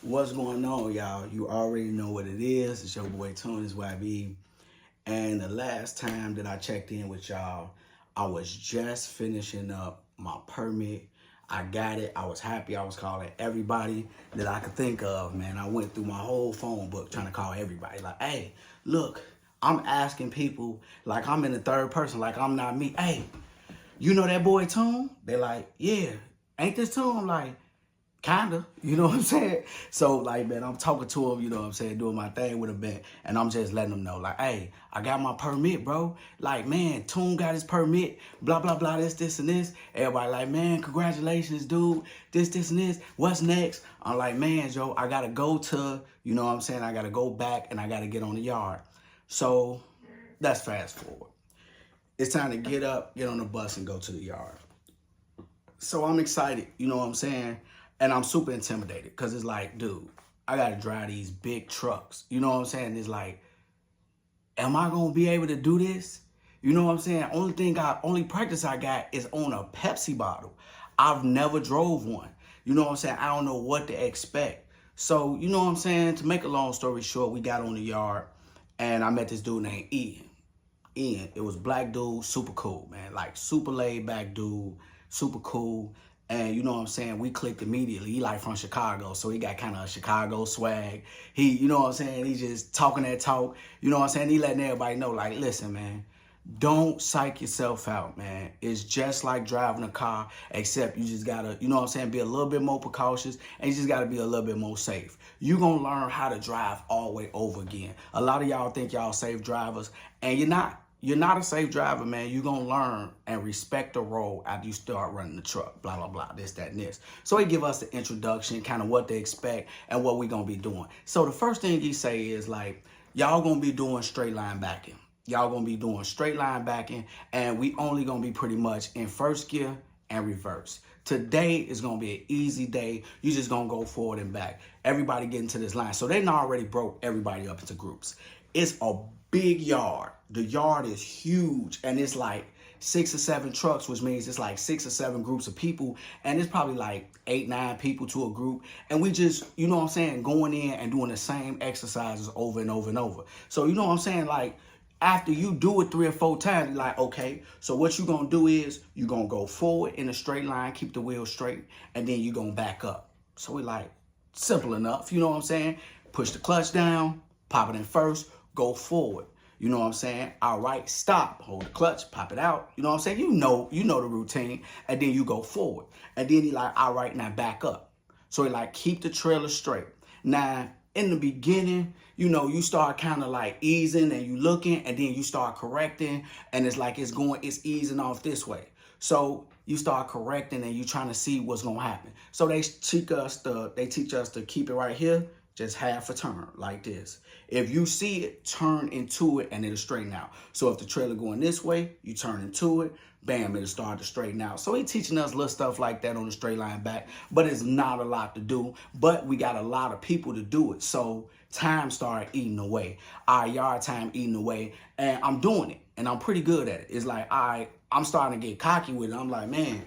What's going on, y'all? You already know what it is. It's your boy Tunes YB. And the last time that I checked in with y'all, I was just finishing up my permit. I got it. I was happy. I was calling everybody that I could think of, man. I went through my whole phone book trying to call everybody. Like, hey, look, I'm asking people like I'm in the third person, like I'm not me. Hey, you know that boy Tune? They're like, yeah. Ain't this Tune? I'm like, kinda, you know what I'm saying? So like, man, I'm talking to him, you know what I'm saying, doing my thing with him, man, and I'm just letting them know, like, hey, I got my permit, bro. Like, man, Tune got his permit, blah, blah, blah, this, and this. Everybody like, man, congratulations, dude, this, and this. What's next? I'm like, man, Joe, I gotta go to, you know what I'm saying, I gotta go back and I gotta get on the yard. So let's fast forward. It's time to get up, get on the bus, and go to the yard. So I'm excited, you know what I'm saying? And I'm super intimidated because it's like, dude, I got to drive these big trucks. You know what I'm saying? It's like, am I going to be able to do this? You know what I'm saying? Only practice I got is on a Pepsi bottle. I've never drove one. You know what I'm saying? I don't know what to expect. So, you know what I'm saying? To make a long story short, we got on the yard and I met this dude named Ian. It was black dude, super cool, man. Like super laid back dude, super cool. And you know what I'm saying? We clicked immediately. He like from Chicago, so he got kind of a Chicago swag. You know what I'm saying? He just talking that talk. You know what I'm saying? He letting everybody know, like, listen, man, don't psych yourself out, man. It's just like driving a car, except you just gotta, you know what I'm saying, be a little bit more precautious, and you just gotta be a little bit more safe. You gonna learn how to drive all the way over again. A lot of y'all think y'all safe drivers, and you're not. You're not a safe driver, man. You're going to learn and respect the road after you start running the truck, blah, blah, blah, this, that, and this. So he give us the introduction, kind of what to expect and what we going to be doing. So the first thing he say is like, y'all going to be doing straight line backing. Y'all going to be doing straight line backing, and we only going to be pretty much in first gear and reverse. Today is going to be an easy day. You just going to go forward and back. Everybody get into this line. So they already broke everybody up into groups. It's a big yard. The yard is huge, and it's like 6 or 7 trucks, which means it's like 6 or 7 groups of people, and it's probably like 8, 9 people to a group. And we just, you know what I'm saying, going in and doing the same exercises over and over and over. So you know what I'm saying, like, after you do it 3 or 4 times, you're like, okay, so what you're going to do is you're going to go forward in a straight line, keep the wheel straight, and then you're going to back up. So we like, simple enough, you know what I'm saying? Push the clutch down, pop it in first, go forward. You know what I'm saying? All right, stop, hold the clutch, pop it out. You know what I'm saying? You know the routine, and then you go forward. And then he like, all right, now back up. So he like, keep the trailer straight. Now, in the beginning, you know, you start kind of like easing and you looking, and then you start correcting, and it's like it's easing off this way. So you start correcting and you trying to see what's gonna happen. So they teach us to keep it right here, just half a turn like this. If you see it, turn into it and it'll straighten out. So if the trailer going this way, you turn into it, bam, it'll start to straighten out. So he's teaching us little stuff like that on the straight line back, but it's not a lot to do, but we got a lot of people to do it. So time started eating away. Our yard time eating away, and I'm doing it, and I'm pretty good at it. It's like, I'm starting to get cocky with it. I'm like, man,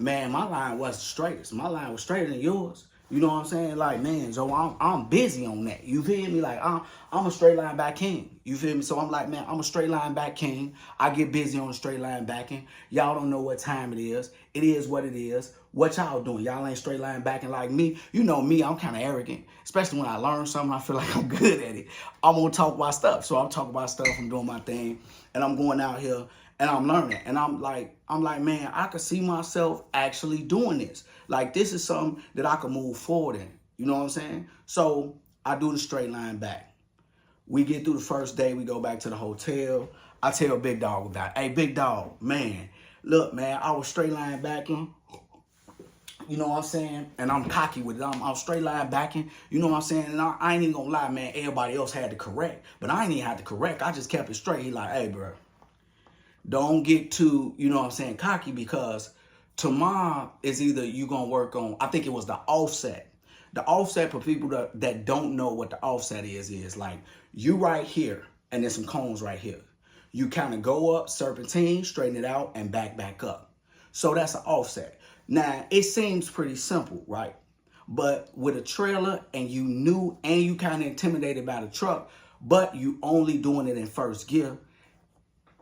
my line wasn't the straightest. My line was straighter than yours. You know what I'm saying? Like, man, so I'm busy on that. You feel me? Like, I'm a straight line back king. You feel me? So I'm like, man, I'm a straight line back king. I get busy on the straight line backing. Y'all don't know what time it is. It is what it is. What y'all doing? Y'all ain't straight line backing like me. You know me, I'm kind of arrogant. Especially when I learn something, I feel like I'm good at it. I'm going to talk about stuff. So I'm talking about stuff, I'm doing my thing, and I'm going out here and I'm learning. And I'm like, man, I could see myself actually doing this. Like, this is something that I can move forward in. You know what I'm saying? So I do the straight line back. We get through the first day. We go back to the hotel. I tell Big Dog about it. Hey, Big Dog, man, look, man, I was straight line backing. You know what I'm saying? And I'm cocky with it. I'm straight line backing. You know what I'm saying? And I ain't even gonna lie, man. Everybody else had to correct. But I ain't even had to correct. I just kept it straight. He like, hey, bro, don't get too, you know what I'm saying, cocky, because tomorrow is either you going to work on, I think it was the offset. The offset, for people that don't know what the offset is like you right here and there's some cones right here. You kind of go up, serpentine, straighten it out, and back up. So that's an offset. Now, it seems pretty simple, right? But with a trailer and you new and you kind of intimidated by the truck, but you only doing it in first gear,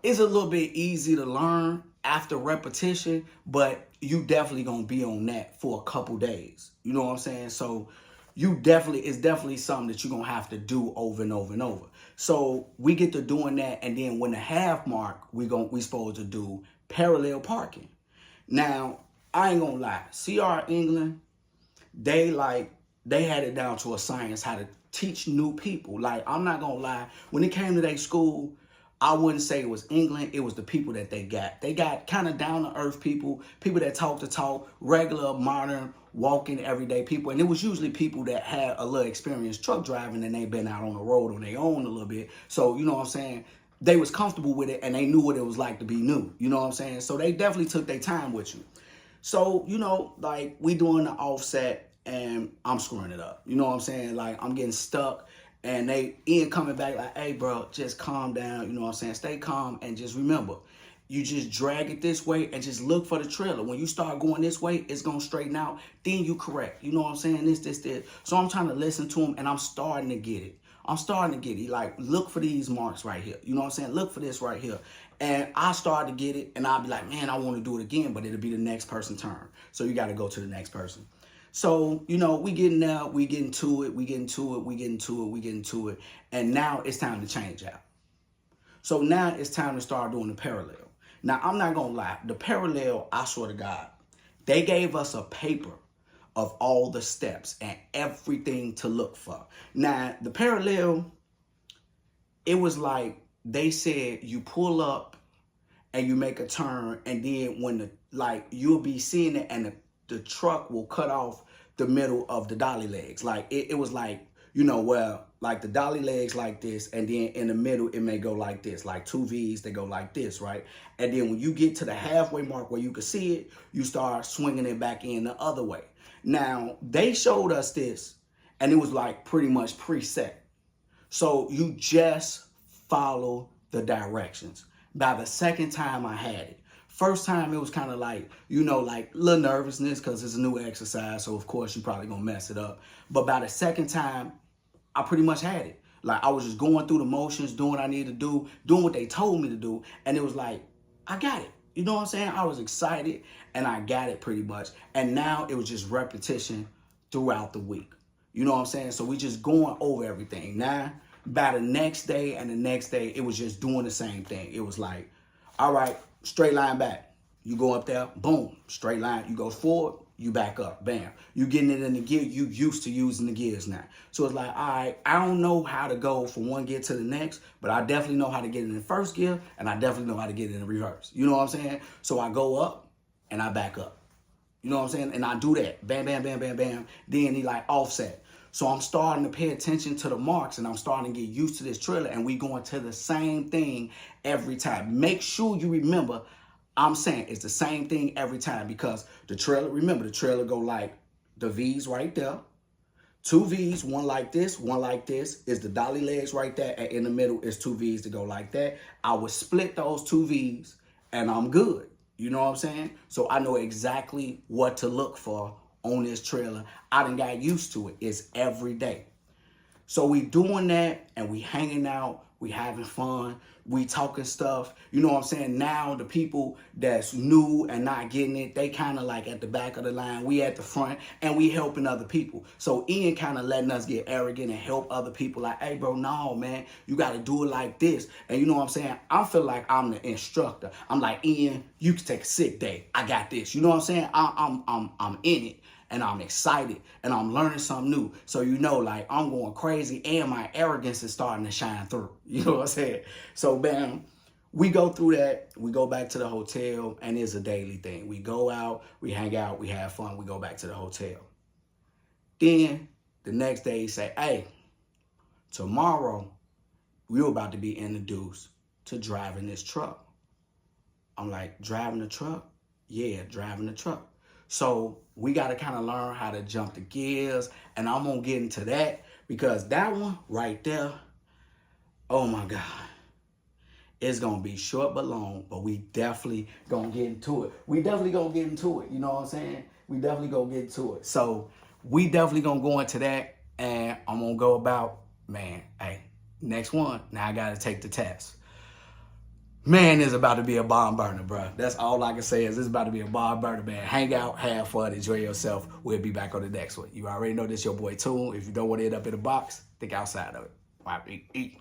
it's a little bit easy to learn after repetition, but you definitely gonna be on that for a couple days. You know what I'm saying? So it's definitely something that you're gonna have to do over and over and over. So we get to doing that, and then when the half mark, we supposed to do parallel parking. Now, I ain't gonna lie, CR England, they had it down to a science how to teach new people. Like, I'm not gonna lie, when it came to their school, I wouldn't say it was England, it was the people that they got. They got kind of down to earth people that talk the talk, regular, modern, walking, everyday people. And it was usually people that had a little experience truck driving and they been out on the road on their own a little bit. So, you know what I'm saying? They was comfortable with it and they knew what it was like to be new. You know what I'm saying? So they definitely took their time with you. So, you know, like, we doing the offset and I'm screwing it up. You know what I'm saying? Like, I'm getting stuck. And Ian coming back like, hey, bro, just calm down. You know what I'm saying? Stay calm and just remember, you just drag it this way and just look for the trailer. When you start going this way, it's going to straighten out. Then you correct. You know what I'm saying? This. So I'm trying to listen to him and I'm starting to get it. Like, look for these marks right here. You know what I'm saying? Look for this right here. And I start to get it and I'll be like, man, I want to do it again, but it'll be the next person's turn. So you got to go to the next person. So, you know, we getting to it. And now it's time to change out. So now it's time to start doing the parallel. Now, I'm not going to lie. The parallel, I swear to God, they gave us a paper of all the steps and everything to look for. Now, the parallel, it was like they said you pull up and you make a turn, and then when you'll be seeing it and the truck will cut off the middle of the dolly legs. Like, it was like, you know, well, like the dolly legs like this, and then in the middle, it may go like this, like two V's, they go like this, right? And then when you get to the halfway mark where you can see it, you start swinging it back in the other way. Now, they showed us this, and it was like pretty much preset. So you just follow the directions. By the second time I had it, first time it was kind of like, you know, like little nervousness because it's a new exercise. So of course you're probably gonna mess it up. But by the second time, I pretty much had it. Like, I was just going through the motions, doing what I needed to do, doing what they told me to do. And it was like, I got it. You know what I'm saying? I was excited and I got it pretty much. And now it was just repetition throughout the week. You know what I'm saying? So we just going over everything. Now, by the next day and the next day, it was just doing the same thing. It was like, all right, straight line back. You go up there, boom, straight line. You go forward, you back up, bam. You getting it in the gear. You used to using the gears now. So it's like, all right, I don't know how to go from one gear to the next, but I definitely know how to get it in first gear, and I definitely know how to get it in reverse. You know what I'm saying? So I go up and I back up. You know what I'm saying? And I do that, bam, bam, bam, bam, bam. Then he like offset. So I'm starting to pay attention to the marks, and I'm starting to get used to this trailer, and we going to the same thing every time. Make sure you remember, I'm saying it's the same thing every time, because the trailer, remember, the trailer go like the V's right there, two V's, one like this is the dolly legs right there, and in the middle is two V's to go like that. I would split those two V's and I'm good. You know what I'm saying? So I know exactly what to look for on this trailer. I done got used to it. It's every day. So we doing that and we hanging out, we having fun, we talking stuff. You know what I'm saying? Now the people that's new and not getting it, they kind of like at the back of the line. We at the front and we helping other people. So Ian kind of letting us get arrogant and help other people like, hey bro, no man, you got to do it like this. And you know what I'm saying? I feel like I'm the instructor. I'm like, Ian, you can take a sick day. I got this. You know what I'm saying? I'm in it. And I'm excited and I'm learning something new. So, you know, like, I'm going crazy and my arrogance is starting to shine through. You know what I'm saying? So, bam, we go through that. We go back to the hotel, and it's a daily thing. We go out, we hang out, we have fun, we go back to the hotel. Then the next day he say, hey, tomorrow we're about to be introduced to driving this truck. I'm like, driving the truck? Yeah, driving the truck. So we got to kind of learn how to jump the gears, and I'm going to get into that, because that one right there, oh my God, it's going to be short but long, but we definitely going to get into it. You know what I'm saying? We definitely going to get into it. So we definitely gonna go into that, and I'm gonna go about, man, hey, next one, now I gotta take the test. Man, it's about to be a bomb burner, bro. That's all I can say is it's about to be a bomb burner, man. Hang out, have fun, enjoy yourself. We'll be back on the next one. You already know this your boy Toon. If you don't want to end up in a box, think outside of it. All right, eat.